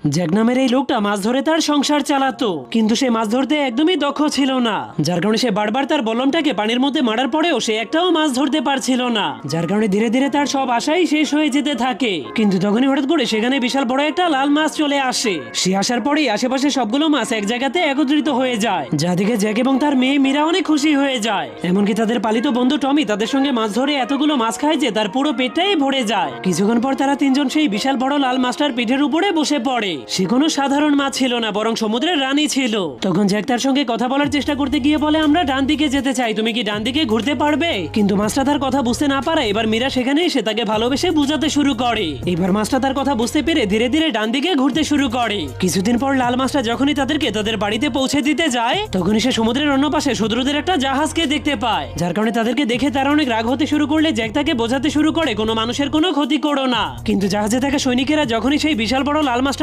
Jack নামের এই লোকটা মাছ ধরে তার সংসার চালাতো, কিন্তু সে মাছ ধরতে একদমই দক্ষ ছিল না, যার কারণে সে বারবার তার বল্লমটাকে পানির মধ্যে মারার পরেও সে একটাও মাছ ধরতে পারছিল না, যার কারণে ধীরে ধীরে তার সব আশাই শেষ হয়ে যেতে থাকে। কিন্তু তখনই হঠাৎ করে সেখানে বিশাল বড় একটা লাল মাছ চলে আসে। সে আসার পরেই আশেপাশে সবগুলো মাছ এক জায়গাতে একত্রিত হয়ে যায়, যা দেখে জ্যাক এবং তার মেয়ে মীরা অনেক খুশি হয়ে যায়। এমনকি তাদের পালিত বন্ধু টমি তাদের সঙ্গে মাছ ধরে এতগুলো মাছ খায় যে তার পুরো পেটটাই ভরে যায়। কিছুক্ষণ পর তারা তিনজন সেই বিশাল বড় লাল মাছটার পিঠের উপরে বসে পড়ে। সে কোনো সাধারণ মাছ ছিল না, বরং সমুদ্রের রানী ছিল। তখন জ্যাক তার সঙ্গে কথা বলার চেষ্টা করতে গিয়ে বলে, আমরা ডান দিকে যেতে চাই, তুমি কি ডান দিকে ঘুরতে পারবে? কিন্তু মাছটা তার কথা বুঝতে না পারে। এবার মীরা সেখানে এসে তাকে ভালোবেসে বুঝাতে শুরু করে। এবার মাছটা তার কথা বুঝতে পেরে ধীরে ধীরে ডান দিকে ঘুরতে শুরু করে। কিছুদিন পর লাল মাছটা যখনই তাদেরকে তাদের বাড়িতে পৌঁছে দিতে যায়, তখনই সে সমুদ্রের অন্য পাশে শত্রুদের একটা জাহাজকে দেখতে পায়, যার কারণে তাদেরকে দেখে তারা অনেক রাগ হতে শুরু করলে জ্যাক তাকে বোঝাতে শুরু করে কোনো মানুষের কোনো ক্ষতি করো না। কিন্তু জাহাজে থাকা সৈনিকেরা যখনই সেই বিশাল বড় লাল মাছটা